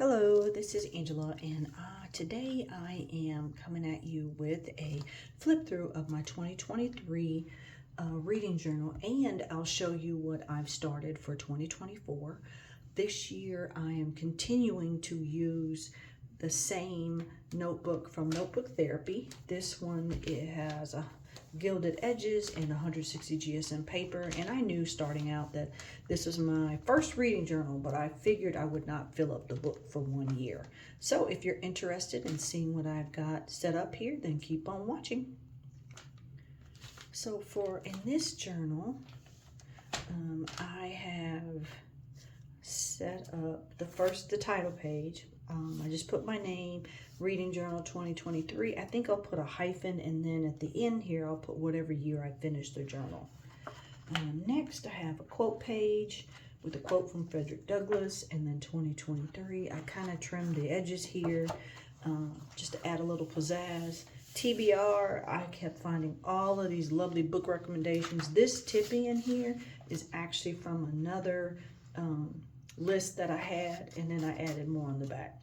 Hello, this is Angela, and today I am coming at you with a flip through of my 2023 reading journal, and I'll show you what I've started for 2024. This year I am continuing to use the same notebook from Notebook Therapy. This one, it has a gilded edges and 160 GSM paper, and I knew starting out that this was my first reading journal, but I figured I would not fill up the book for 1 year. So if you're interested in seeing what I've got set up here, then keep on watching. So in this journal, I have set up the title page. I just put my name, Reading Journal 2023. I think I'll put a hyphen, and then at the end here, I'll put whatever year I finished the journal. Next, I have a quote page with a quote from Frederick Douglass, and then 2023. I kind of trimmed the edges here just to add a little pizzazz. TBR, I kept finding all of these lovely book recommendations. This tippy in here is actually from another list that I had, and then I added more on the back.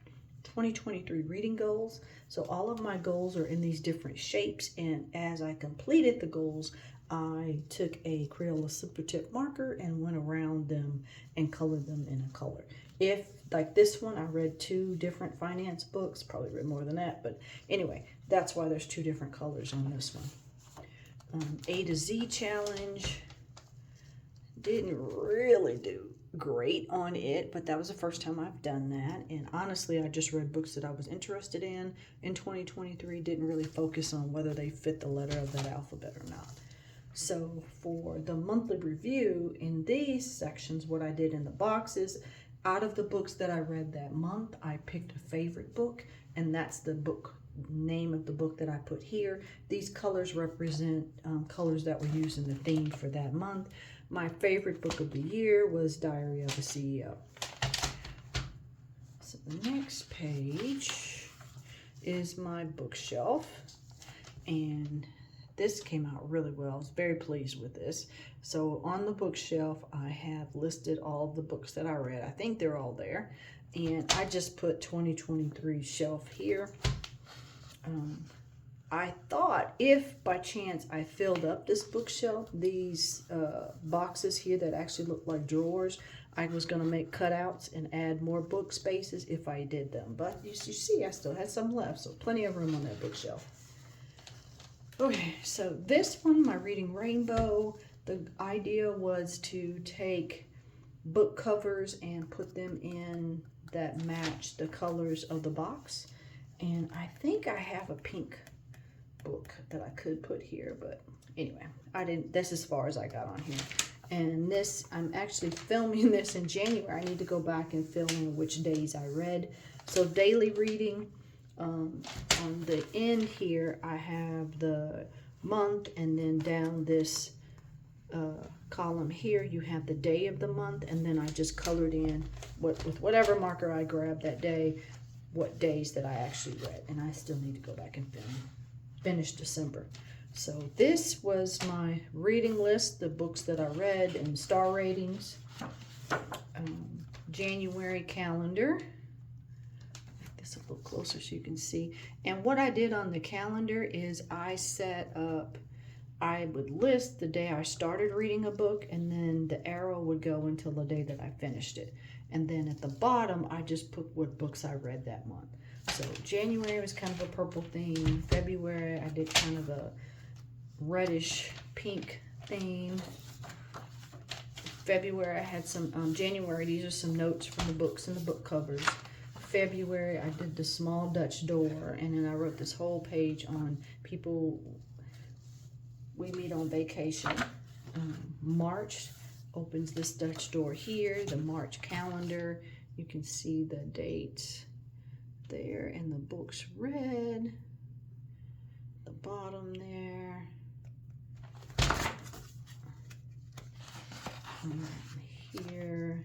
2023 reading goals. So all of my goals are in these different shapes, and as I completed the goals, I took a Crayola Simpler Tip marker and went around them and colored them in a color. If, like this one, I read 2 different finance books, probably read more than that, but anyway, that's why there's 2 different colors on this one. A to Z challenge. Didn't really do great on it, but that was the first time I've done that, and honestly I just read books that I was interested in 2023. Didn't really focus on whether they fit the letter of that alphabet or not. So for the monthly review, in these sections, what I did in the boxes, out of the books that I read that month, I picked a favorite book, and that's the book name of the book that I put here. These colors represent colors that were used in the theme for that month. My favorite book of the year was Diary of a CEO. So the next page is my bookshelf, and this came out really well. I was very pleased with this. So on the bookshelf, I have listed all of the books that I read. I think they're all there, and I just put 2023 shelf here. I thought if by chance I filled up this bookshelf, these boxes here that actually look like drawers, I was going to make cutouts and add more book spaces if I did them. But you see, I still had some left, so plenty of room on that bookshelf. Okay, so this one, my Reading Rainbow, the idea was to take book covers and put them in that match the colors of the box. And I think I have a pink book that I could put here, but anyway, I didn't. That's as far as I got on here. And this, I'm actually filming this in January. I need to go back and fill in which days I read. So daily reading, on the end here, I have the month, and then down this column here, you have the day of the month, and then I just colored in with whatever marker I grabbed that day, what days that I actually read. And I still need to go back and finish December. So this was my reading list, the books that I read and star ratings. January calendar. Make this a little closer so you can see. And what I did on the calendar is I set up, I would list the day I started reading a book, and then the arrow would go until the day that I finished it. And then at the bottom, I just put what books I read that month. So January was kind of a purple theme. February, I did kind of a reddish pink theme. February, I had some, January, these are some notes from the books and the book covers. February, I did the small Dutch door, and then I wrote this whole page on people we meet on vacation. March opens this Dutch door here, the March calendar. You can see the dates there, and the books read, the bottom there. And here,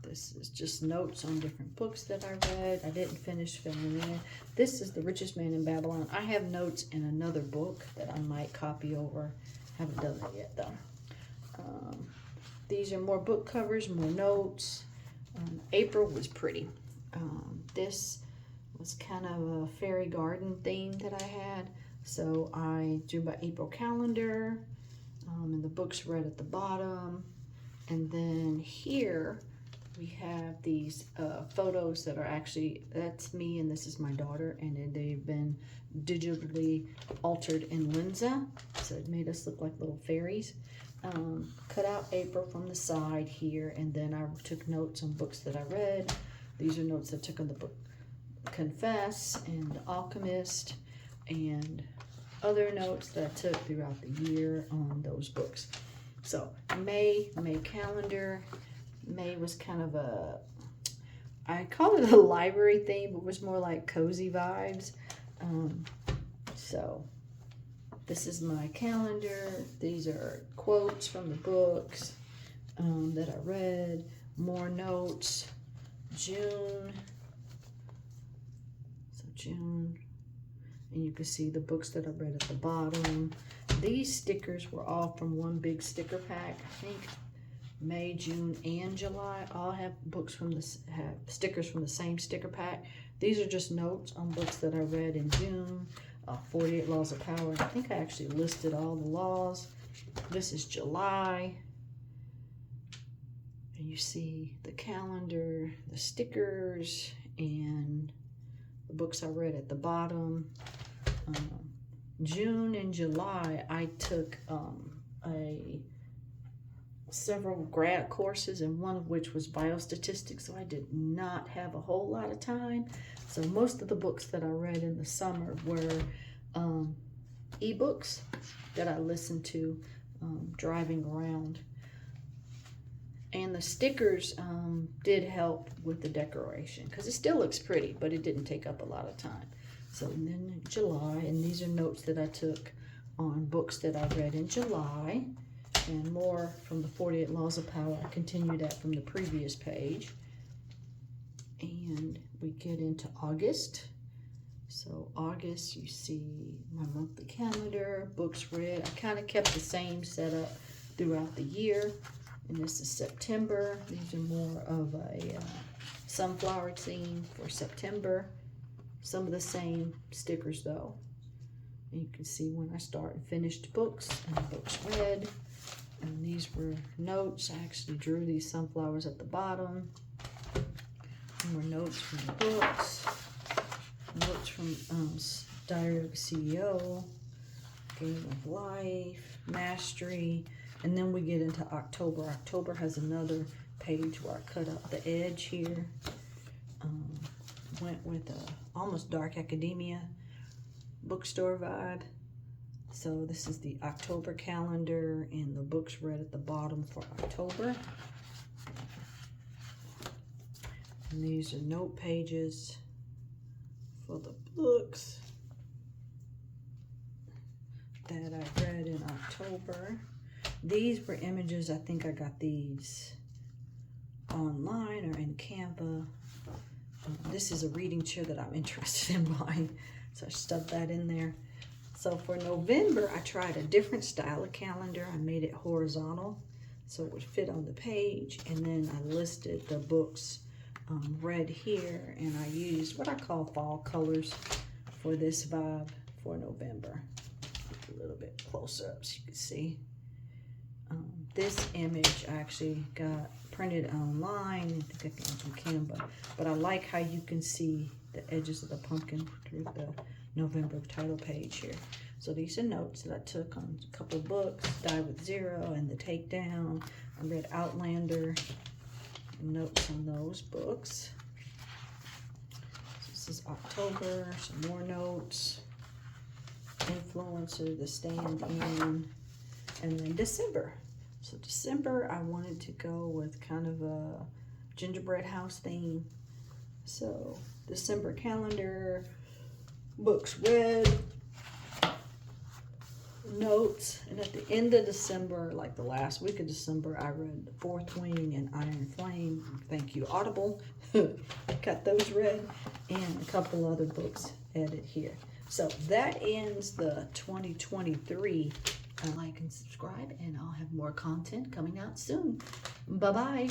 this is just notes on different books that I read. I didn't finish filming it. This is The Richest Man in Babylon. I have notes in another book that I might copy over. Haven't done that yet though. These are more book covers, more notes. April was pretty. This was kind of a fairy garden theme that I had. So I drew my April calendar, and the books read at the bottom. And then here we have these photos that are actually, that's me and this is my daughter, and they've been digitally altered in Lensa. So it made us look like little fairies. Cut out April from the side here, and then I took notes on books that I read. These are notes I took on the book Confess and The Alchemist, and other notes that I took throughout the year on those books. So May calendar. May was kind of a, I call it a library theme, but it was more like cozy vibes. So this is my calendar. These are quotes from the books that I read. More notes. June. So June. And you can see the books that I read at the bottom. These stickers were all from one big sticker pack. I think May, June, and July all have books from the have stickers from the same sticker pack. These are just notes on books that I read in June. 48 Laws of Power. I think I actually listed all the laws. This is July. And you see the calendar, the stickers, and the books I read at the bottom. June and July, I took several grad courses, and one of which was biostatistics, so I did not have a whole lot of time. So most of the books that I read in the summer were ebooks that I listened to driving around. And the stickers did help with the decoration, because it still looks pretty, but it didn't take up a lot of time. So then July, and these are notes that I took on books that I read in July, and more from the 48 Laws of Power. I continue that from the previous page. And we get into August. So August, you see my monthly calendar, books read. I kind of kept the same setup throughout the year. And this is September. These are more of a sunflower theme for September. Some of the same stickers though. And you can see when I start and finished books and books read. And these were notes. I actually drew these sunflowers at the bottom. More notes from the books. Notes from Diary of a CEO, Game of Life, Mastery. And then we get into October. October has another page where I cut out the edge here. Went with a almost dark academia bookstore vibe. So this is the October calendar, and the books read at the bottom for October. And these are note pages for the books that I read in October. These were images. I think I got these online or in Canva. This is a reading chair that I'm interested in buying, so I stuck that in there. So for November, I tried a different style of calendar. I made it horizontal so it would fit on the page, and then I listed the books read here, and I used what I call fall colors for this vibe for November. A little bit closer up so you can see. This image I actually got printed online. I think I got it from Canva, but I like how you can see the edges of the pumpkin through the November title page here. So these are notes that I took on a couple of books, Die with Zero and The Takedown. I read Outlander. Notes on those books. This is October, some more notes. Influencer, The Stand In, and then December. So December, I wanted to go with kind of a gingerbread house theme. So December calendar, books read, notes, and at the end of December, like the last week of December, I read The Fourth Wing and Iron Flame. Thank you, Audible. Got those read, and a couple other books added here. So that ends the 2023. Like and subscribe, and I'll have more content coming out soon. Bye-bye.